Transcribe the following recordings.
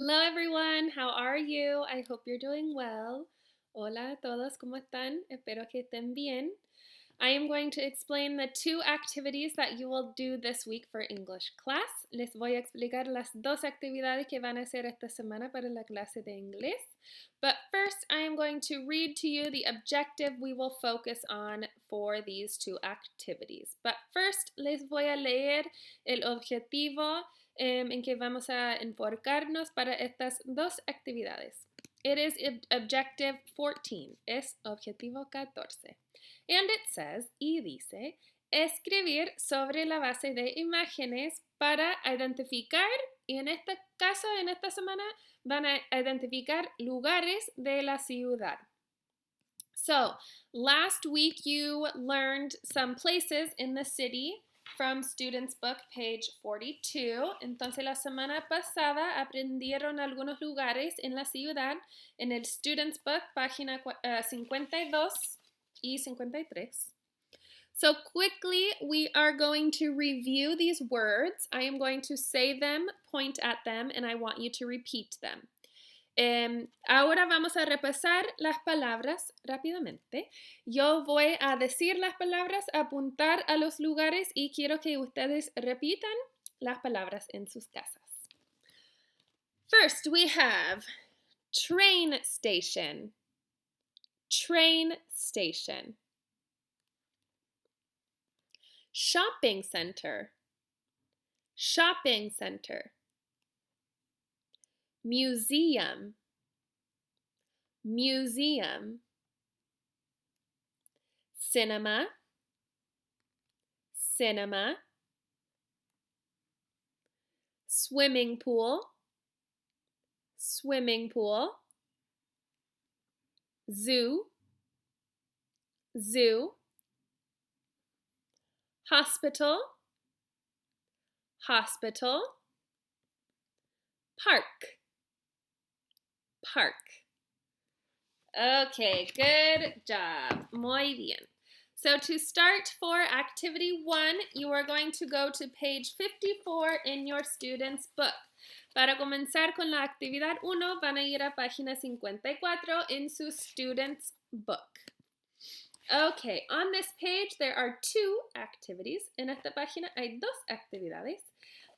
Hello everyone, how are you? I hope you're doing well. Hola a todos, ¿cómo están? Espero que estén bien. I am going to explain the two activities that you will do this week for English class. Les voy a explicar las dos actividades que van a hacer esta semana para la clase de inglés. But first, I am going to read to you the objective we will focus on for these two activities. But first, les voy a leer el objetivo en que vamos a enfocarnos para estas dos actividades. It is objective 14, es objetivo 14. And it says, y dice, escribir sobre la base de imágenes para identificar, y en este caso, en esta semana, van a identificar lugares de la ciudad. So, last week you learned some places in the city from Students Book, page 42. Entonces, la semana pasada aprendieron algunos lugares en la ciudad en el Students Book, página 52 y 53. So quickly, we are going to review these words. I am going to say them, point at them, and I want you to repeat them. Ahora vamos a repasar las palabras rápidamente. Yo voy a decir las palabras, apuntar a los lugares y quiero que ustedes repitan las palabras en sus casas. First, we have train station. Train station. Shopping center. Shopping center. Museum. Museum. Cinema. Cinema. Swimming pool. Swimming pool. Zoo. Zoo. Hospital. Hospital. Park. Park. Okay, good job. Muy bien. So to start for activity 1, you are going to go to page 54 in your student's book. Para comenzar con la actividad 1, van a ir a página 54 in su student's book. Okay, on this page there are 2 activities. En esta página hay 2 actividades.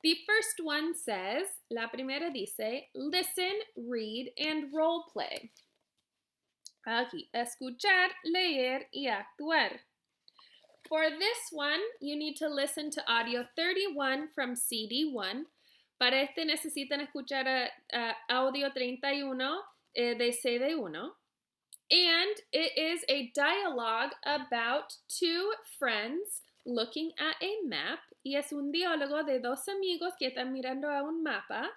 The first one says, la primera dice, listen, read, and role play. Aquí, escuchar, leer, y actuar. For this one, you need to listen to audio 31 from CD 1. Para este necesitan escuchar audio 31 de CD 1. And it is a dialogue about 2 friends looking at a map, y es un diálogo de 2 amigos que están mirando a un mapa,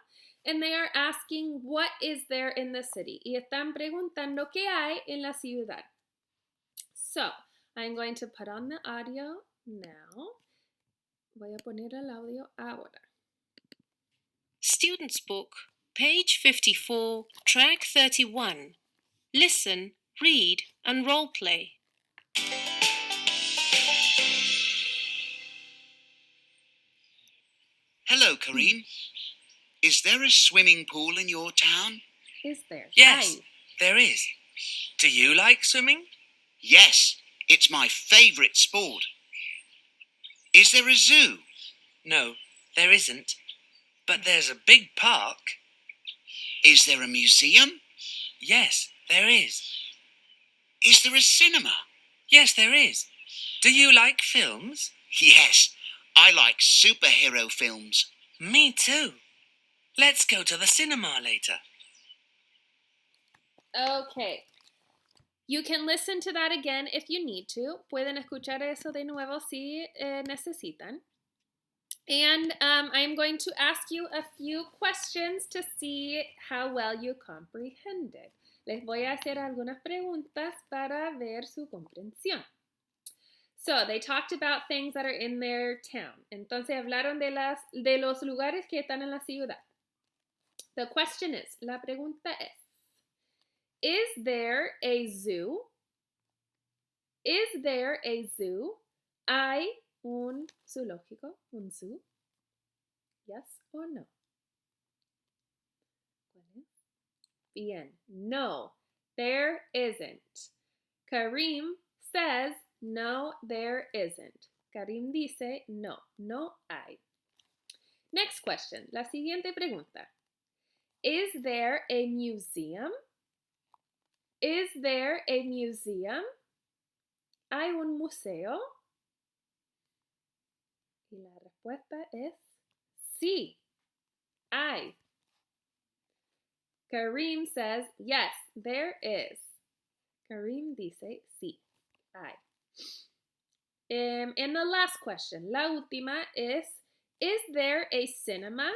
and they are asking what is there in the city, y están preguntando qué hay en la ciudad. So, I'm going to put on the audio now. Voy a poner el audio ahora. Student's Book, page 54, track 31. Listen, read, and role play. Hello, Karine. Is there a swimming pool in your town? Is there? Yes, Hi. there is. Do you like swimming? Yes, it's my favourite sport. Is there a zoo? No, there isn't. But there's a big park. Is there a museum? Yes, there is. Is there a cinema? Yes, there is. Do you like films? Yes, I like superhero films. Me too. Let's go to the cinema later. Okay. You can listen to that again if you need to. Pueden escuchar eso de nuevo si necesitan. And I'm going to ask you a few questions to see how well you comprehended. Les voy a hacer algunas preguntas para ver su comprensión. So, they talked about things that are in their town. Entonces, hablaron de los lugares que están en la ciudad. The question is, la pregunta is there a zoo? Is there a zoo? ¿Hay un zoológico, un zoo? Yes or no? ¿Cuál Bien. No, there isn't. Karim says, no, there isn't. Karim dice, no, no hay. Next question. La siguiente pregunta. Is there a museum? Is there a museum? ¿Hay un museo? Y la respuesta es sí, hay. Karim says, yes, there is. Karim dice, sí, hay. And the last question, la última is there a cinema?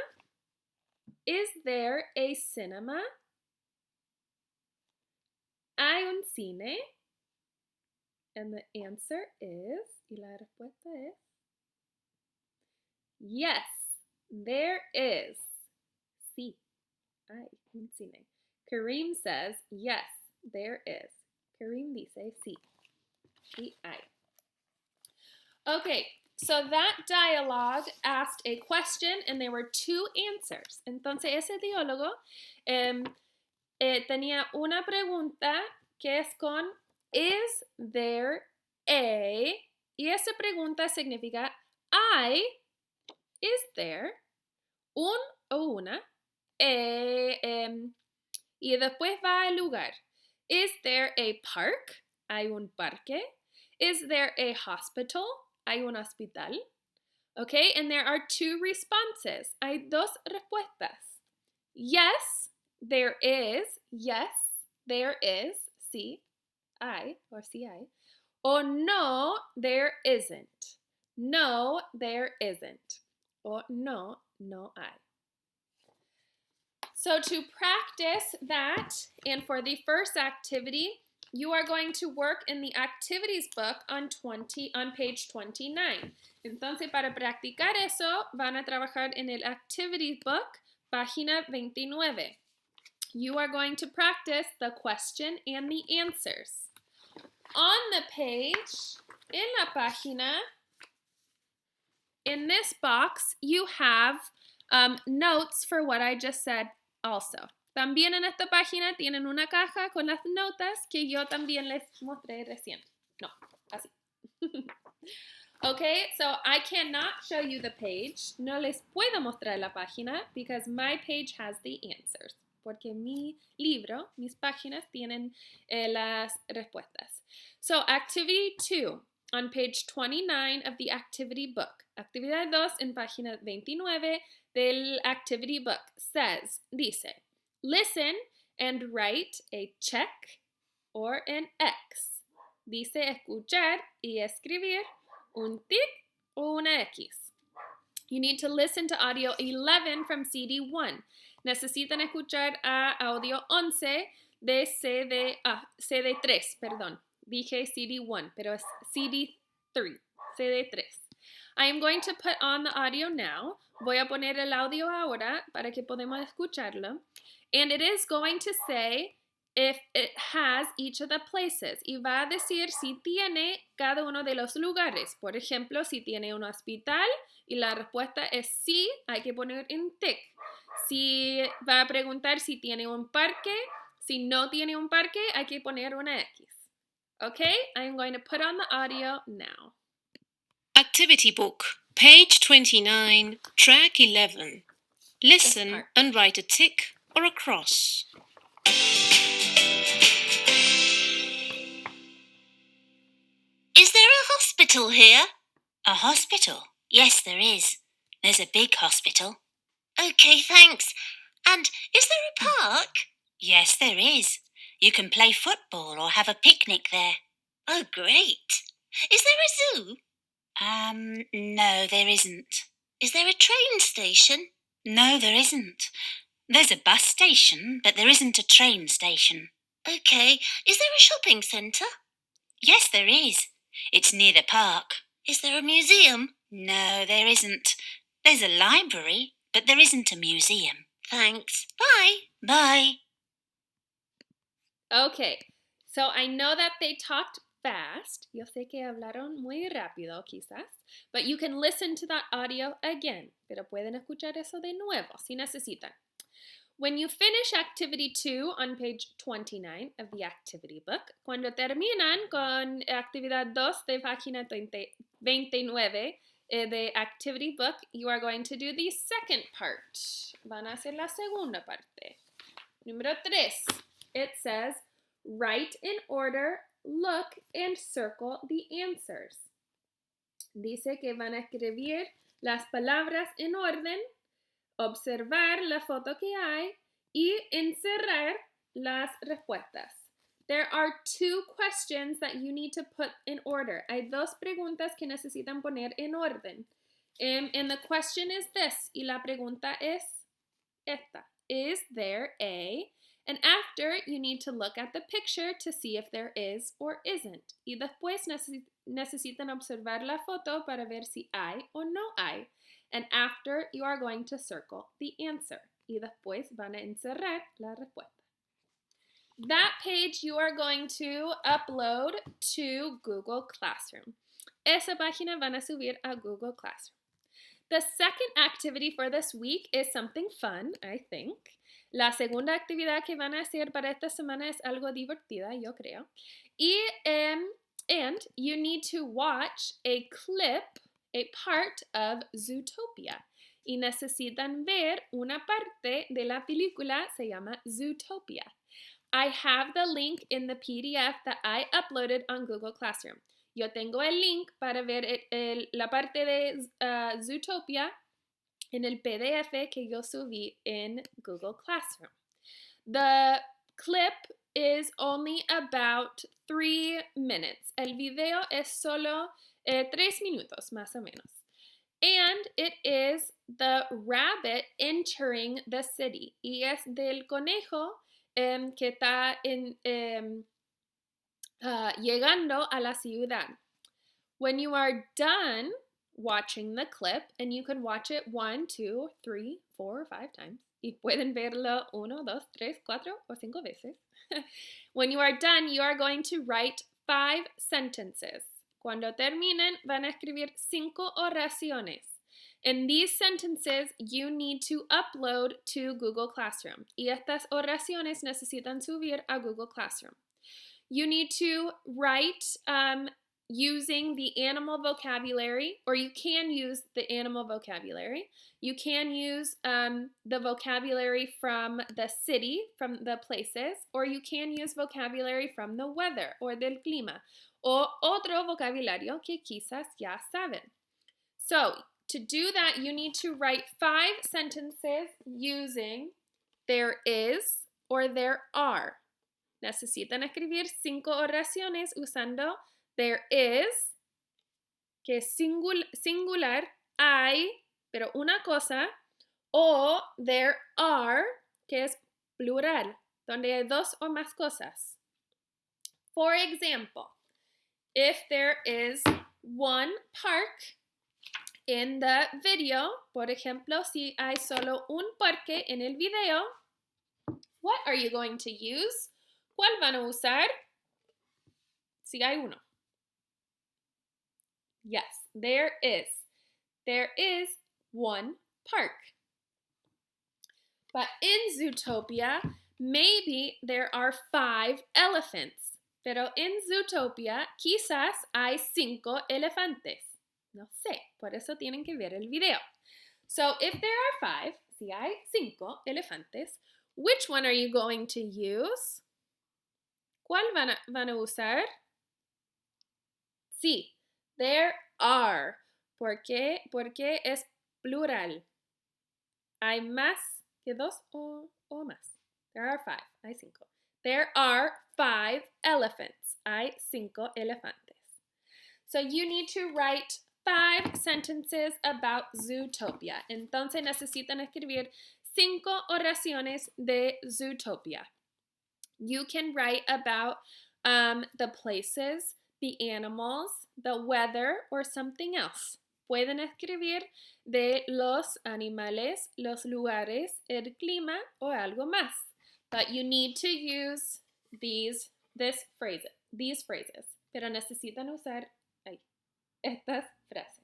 Is there a cinema? ¿Hay un cine? And the answer is, y la respuesta es, yes, there is. Sí, hay un cine. Karim says, yes, there is. Karim dice, sí, sí hay. Okay, so that dialogue asked a question and there were two answers. Entonces ese diálogo tenía una pregunta que es con is there a, y esa pregunta significa hay, is there, un o una, y después va al lugar. Is there a park? ¿Hay un parque? Is there a hospital? ¿Hay un hospital? Okay, and there are two responses. Hay dos respuestas. Yes, there is. Yes, there is. Sí, hay, or sí hay. O no, there isn't. No, there isn't. O no, no hay. So to practice that, and for the first activity, you are going to work in the activities book on page 29. Entonces, para practicar eso, van a trabajar en el activities book, página 29. You are going to practice the question and the answers. On the page, en la página, in this box, you have notes for what I just said also. También en esta página tienen una caja con las notas que yo también les mostré recién. No, así. Okay, so I cannot show you the page. No les puedo mostrar la página because my page has the answers. Porque mi libro, mis páginas tienen las respuestas. So activity 2 on page 29 of the activity book. Actividad 2 en página 29 del activity book dice, listen and write a check or an X. Dice escuchar y escribir un tic o una X. You need to listen to audio 11 from CD 1. Necesitan escuchar a audio 11 de CD3, perdón. Dije CD1, pero es CD3, CD3. I am going to put on the audio now. Voy a poner el audio ahora para que podamos escucharlo. And it is going to say if it has each of the places. Y va a decir si tiene cada uno de los lugares. Por ejemplo, si tiene un hospital y la respuesta es sí, hay que poner un tic. Si va a preguntar si tiene un parque, si no tiene un parque, hay que poner una X. Okay, I'm going to put on the audio now. Activity book, page 29, track 11. Listen and write a tick or a cross. Is there a hospital here? A hospital? Yes, there is. There's a big hospital. OK, thanks. And is there a park? Yes, there is. You can play football or have a picnic there. Oh, great. Is there a zoo? No, there isn't. Is there a train station? No, there isn't. There's a bus station, but there isn't a train station. OK. Is there a shopping centre? Yes, there is. It's near the park. Is there a museum? No, there isn't. There's a library, but there isn't a museum. Thanks. Bye. Bye. Okay, so I know that they talked fast. Yo sé que hablaron muy rápido, quizás. But you can listen to that audio again. Pero pueden escuchar eso de nuevo si necesitan. When you finish activity 2 on page 29 of the activity book, cuando terminan con actividad 2 de página 29 the activity book, you are going to do the second part. Van a hacer la segunda parte. Número 3, it says, write in order, look, and circle the answers. Dice que van a escribir las palabras en orden, observar la foto que hay y encerrar las respuestas. There are 2 questions that you need to put in order. Hay 2 preguntas que necesitan poner en orden. And the question is this, y la pregunta es esta. Is there a? And after, you need to look at the picture to see if there is or isn't. Y después necesitan observar la foto para ver si hay o no hay. And after, you are going to circle the answer. Y después van a encerrar la respuesta. That page you are going to upload to Google Classroom. Esa página van a subir a Google Classroom. The second activity for this week is something fun, I think. La segunda actividad que van a hacer para esta semana es algo divertida, yo creo. And you need to watch a clip, a part of Zootopia. Y necesitan ver una parte de la película, se llama Zootopia. I have the link in the PDF that I uploaded on Google Classroom. Yo tengo el link para ver la parte de Zootopia en el PDF que yo subí en Google Classroom. The clip is only about 3 minutes. El video es solo 3 minutos, más o menos. And it is the rabbit entering the city. Y es del conejo que está llegando a la ciudad. When you are done watching the clip, and you can watch it 1, 2, 3, 4, 5 times, y pueden verlo 1, 2, 3, 4 o 5 veces. When you are done, you are going to write 5 sentences. Cuando terminen, van a escribir 5 oraciones. And these sentences you need to upload to Google Classroom. Y estas oraciones necesitan subir a Google Classroom. You need to write using the animal vocabulary, or you can use the animal vocabulary. You can use the vocabulary from the city, from the places, or you can use vocabulary from the weather or del clima, o otro vocabulario que quizás ya saben. So, to do that, you need to write 5 sentences using there is or there are. Necesitan escribir 5 oraciones usando there is, que es singular, hay, pero una cosa, o there are, que es plural, donde hay 2 o más cosas. For example, if there is one park in the video, por ejemplo, si hay solo un parque en el video, what are you going to use? ¿Cuál van a usar? Si hay uno. Yes, there is. There is one park. But in Zootopia, maybe there are 5 elephants. Pero en Zootopia, quizás hay 5 elefantes. No sé, por eso tienen que ver el video. So if there are 5, si hay 5 elefantes, which one are you going to use? ¿Cuál van a usar? Sí, there are. ¿Por qué? Porque es plural. Hay más que 2 o más. There are 5. Hay 5. There are 5 elephants. Hay 5 elefantes. So you need to write 5 sentences about Zootopia. Entonces necesitan escribir 5 oraciones de Zootopia. You can write about the places, the animals, the weather, or something else. Pueden escribir de los animales, los lugares, el clima, o algo más. But you need to use these phrases. Pero necesitan usar estas frases.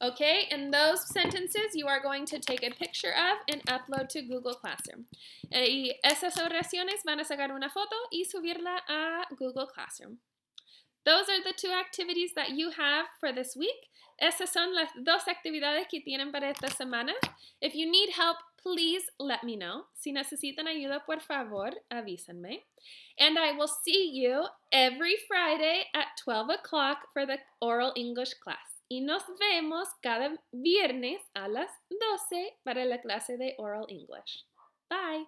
Okay, and those sentences you are going to take a picture of and upload to Google Classroom. Y esas oraciones van a sacar una foto y subirla a Google Classroom. Those are the 2 activities that you have for this week. Esas son las 2 actividades que tienen para esta semana. If you need help, please let me know. Si necesitan ayuda, por favor, avísenme. And I will see you every Friday at 12 o'clock for the oral English class. Y nos vemos cada viernes a las 12 para la clase de oral English. Bye.